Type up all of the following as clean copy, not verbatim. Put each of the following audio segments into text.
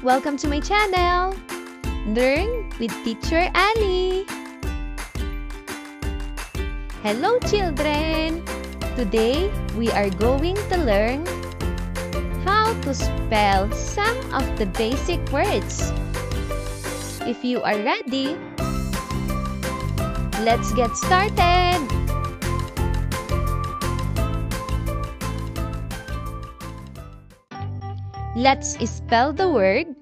Welcome to my channel! Learn with Teacher Annie! Hello children! Today, we are going to learn how to spell some of the basic words. If you are ready, let's get started! Let's spell the word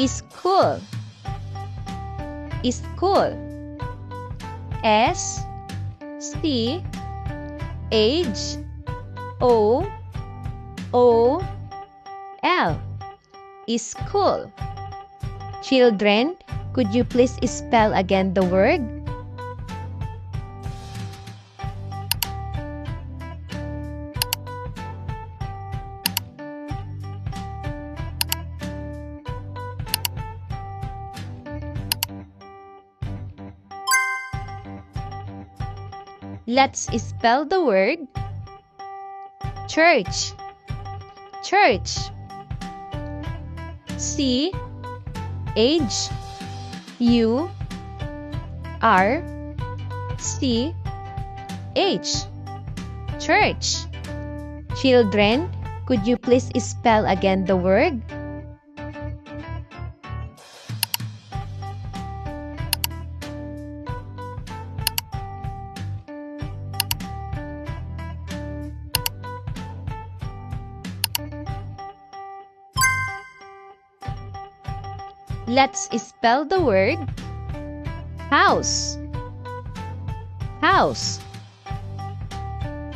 school. School. S C H O O L. School. Children, could you please spell again the word? Let's spell the word church. Church. C H U R C H. Church. Children, could you please spell again the word? Let's spell the word house. House.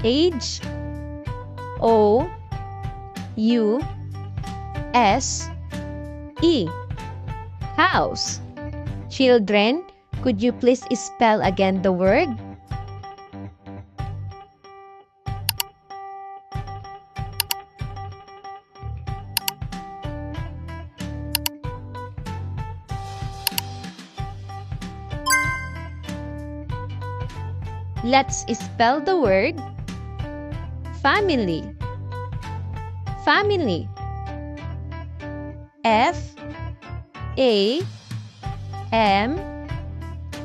H O U S E. House. Children, could you please spell again the word? Let's spell the word family. Family. F A M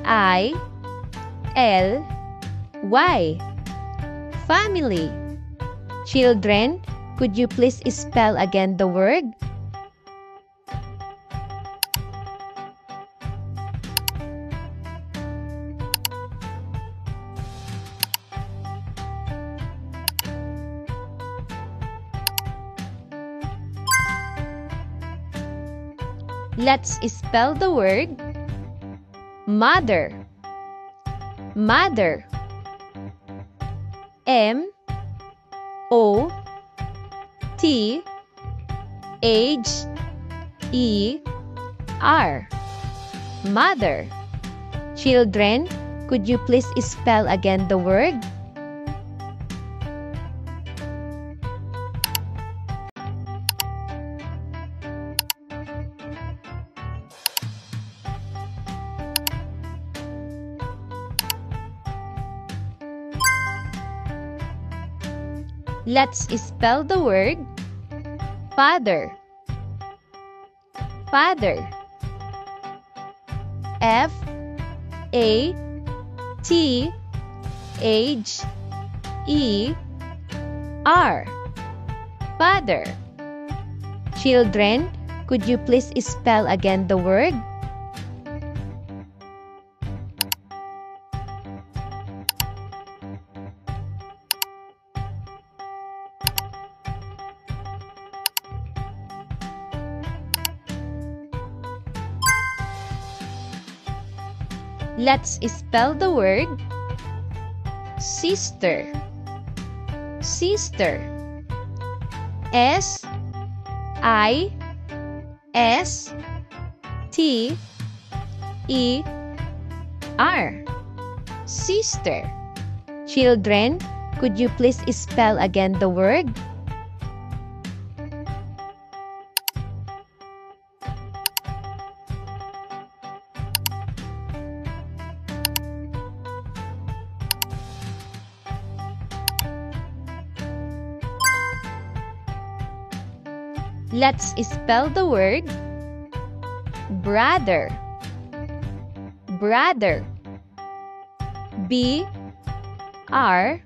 I L Y. Family. Children, could you please spell again the word? Let's spell the word mother. Mother. M O T H E R. Mother. Children, could you please spell again the word? Let's spell the word father. Father. F A T H E R. Father. Children, could you please spell again the word? Let's spell the word sister. Sister. S I S T E R. Sister. Children, could you please spell again the word? Let's spell the word brother. Brother. B R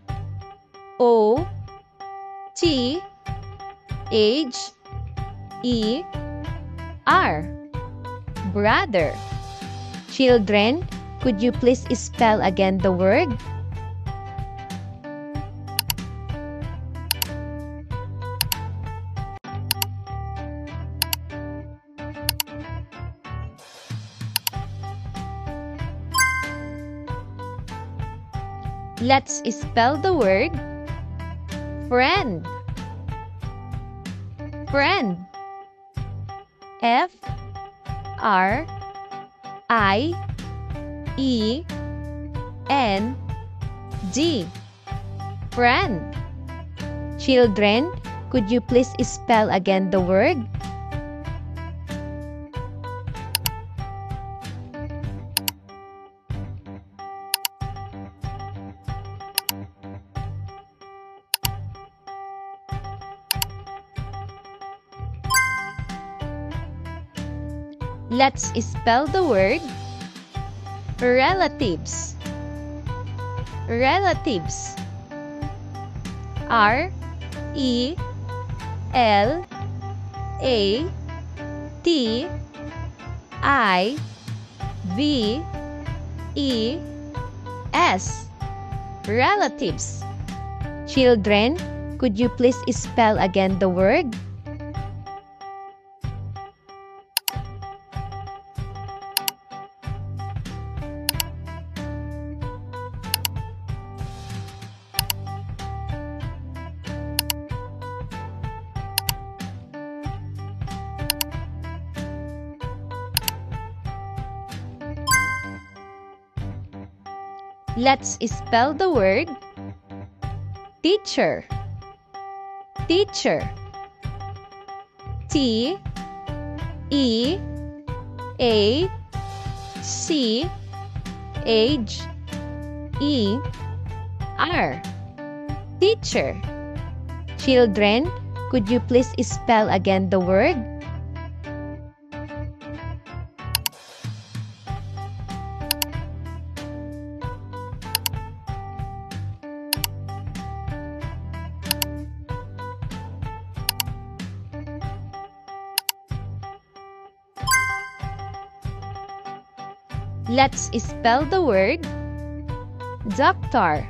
O T H E R. Brother. Children, could you please spell again the word? Let's spell the word friend. Friend. F R I E N D. Friend. Children, could you please spell again the word? Let's spell the word relatives. Relatives. R E L A T I V E S. Relatives. Children, could you please spell again the word? Let's spell the word teacher. Teacher. T E A C H E R. Teacher. Children, could you please spell again the word? Let's spell the word doctor.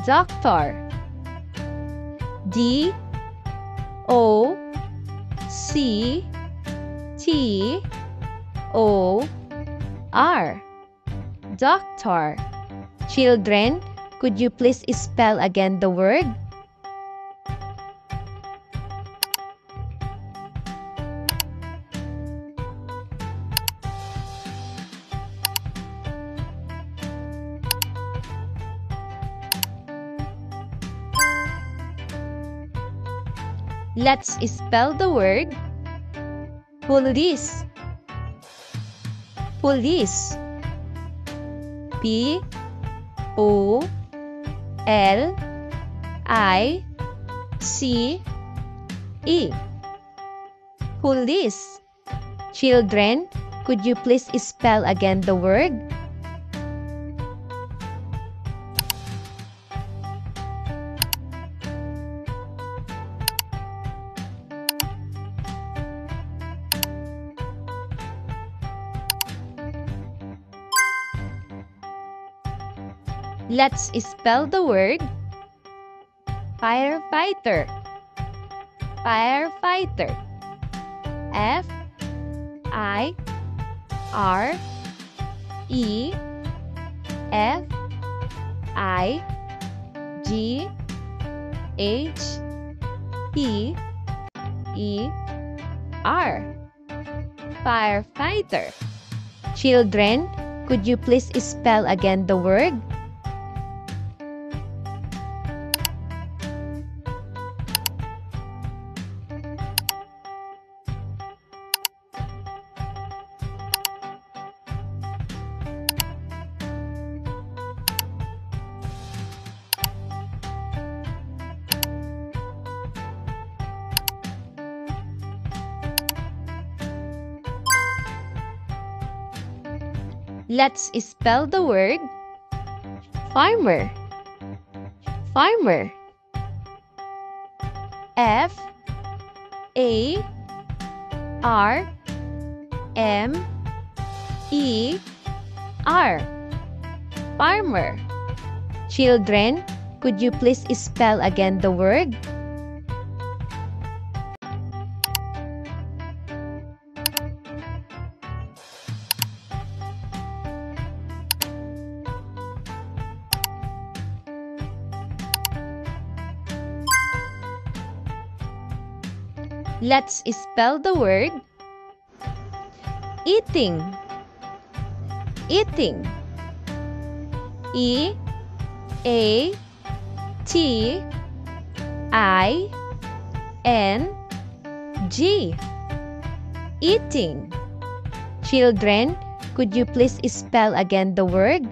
Doctor. D O C T O R. Doctor. Children, could you please spell again the word? Let's spell the word police. Police. P O L I C E. Police. Children, could you please spell again the word? Let's spell the word firefighter. Firefighter. F I R E F I G H T E R. Firefighter. Children, could you please spell again the word? Let's spell the word farmer. Farmer. F A R M E R. Farmer. Children, could you please spell again the word? Let's spell the word eating. Eating. E A T I N G. Eating. Children, could you please spell again the word?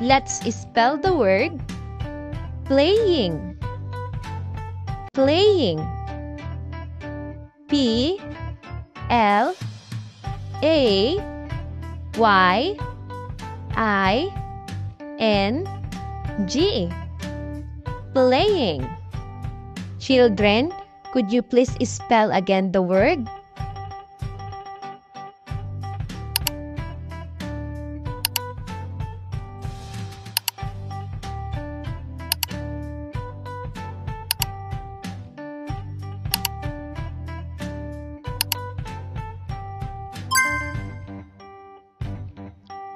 Let's spell the word playing. Playing. P L A Y I N G. Playing. Children, could you please spell again the word?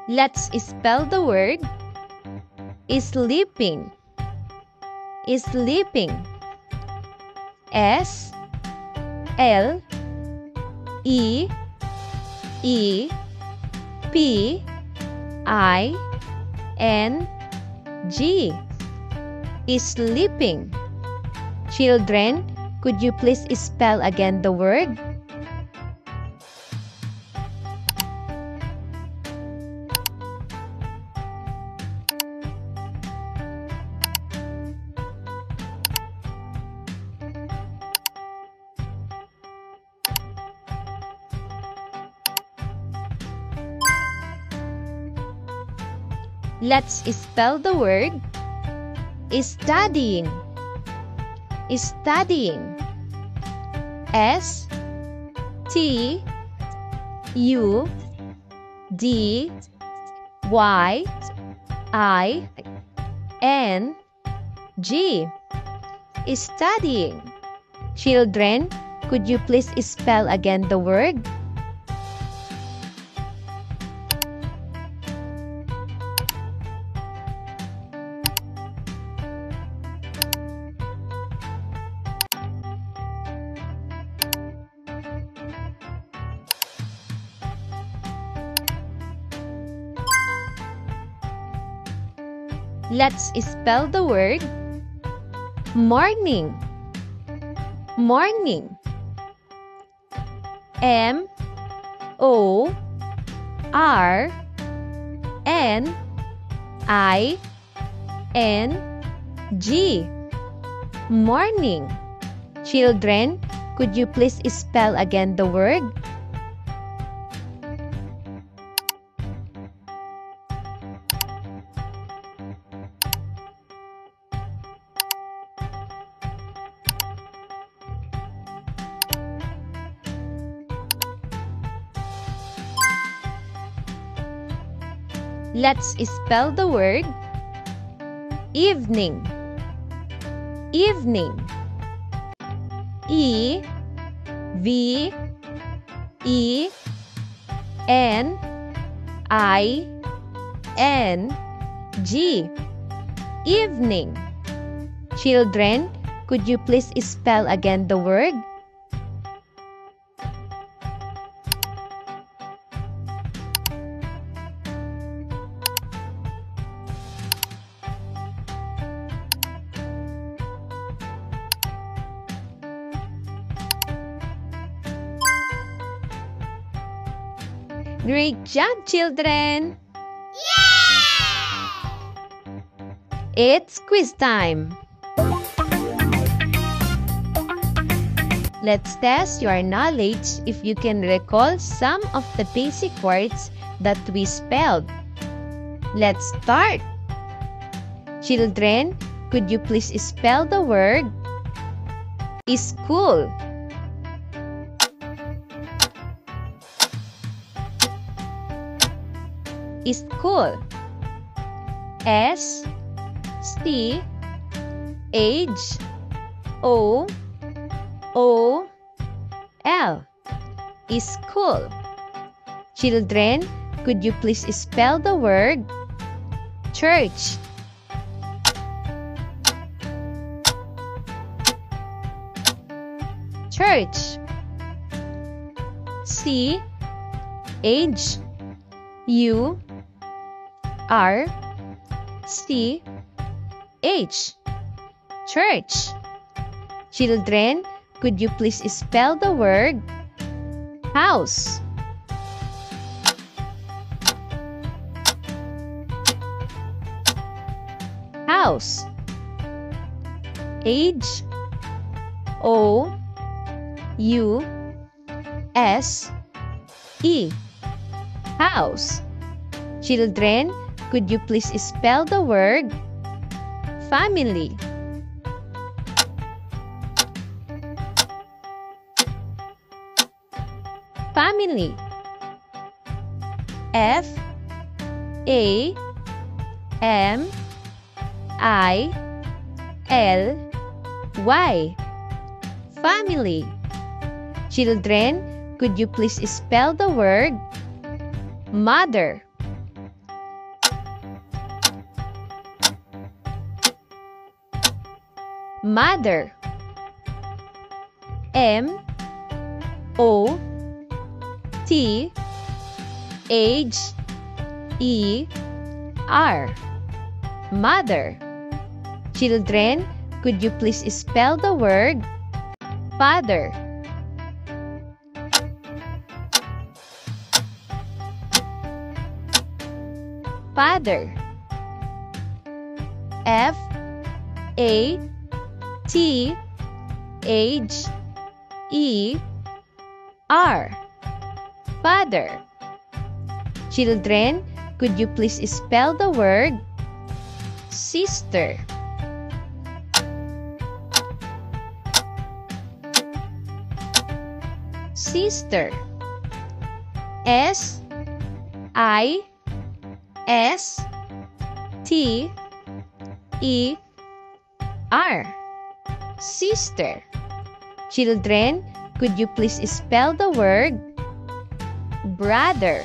Let's spell the word sleeping. Sleeping. S L E E P I N G. Sleeping. Children, could you please spell again the word? Let's spell the word studying. Studying. S T U D Y I N G. Studying. Children, could you please spell again the word? Let's spell the word morning. Morning. M O R N I N G. Morning. Children, could you please spell again the word? Let's spell the word evening. Evening. E V E N I N G. Evening. Children, could you please spell again the word? Great job, children! It's quiz time! Let's test your knowledge if you can recall some of the basic words that we spelled. Let's start! Children, could you please spell the word school? School. S C H O O L. School. Children, could you please spell the word church? Church. C H U R C H. Church. Children, could you please spell the word house? House. H O U S E. House. Children, could you please spell the word family? Family. F A M I L Y. Family. Children, could you please spell the word mother? Mother. M O T H E R. Mother. Children, could you please spell the word father? Father. F A T H E R. Father. Children, could you please spell the word sister? Sister. S I S T E R. Sister. Children, could you please spell the word brother?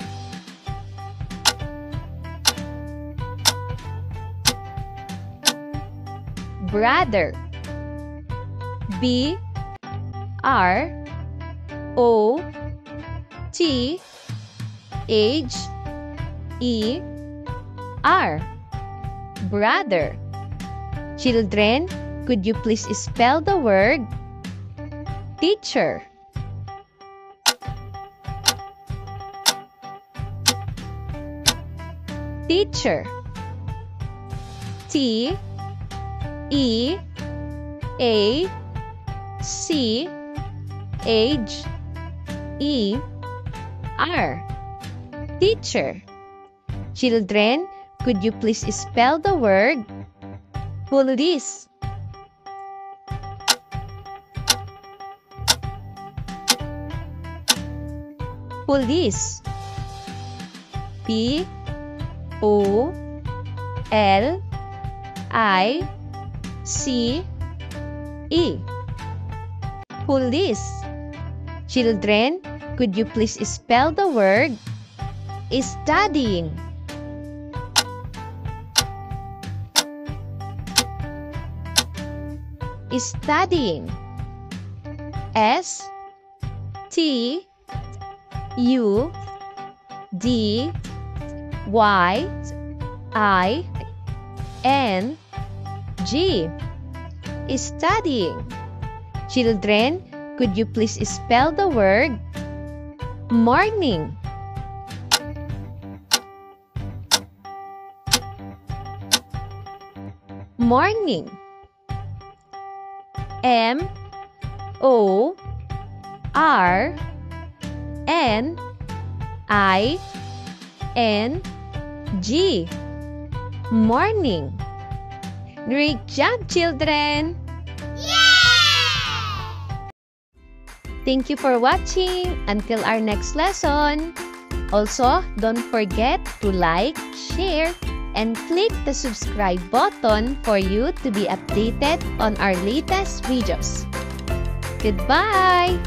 Brother. B R O T H E R. Brother. Children, could you please spell the word teacher? Teacher. T E A C H E R. Teacher. Children, could you please spell the word police? Police. P O L I C E. Police. Children, could you please spell the word studying? Studying. S T U D Y I N G. Studying. Children, could you please spell the word morning? Morning. M-O-R-N-I-N-G. Morning. Great job, children! Thank you for watching. Until our next lesson. Also, don't forget to like, share, and click the subscribe button for you to be updated on our latest videos. Goodbye!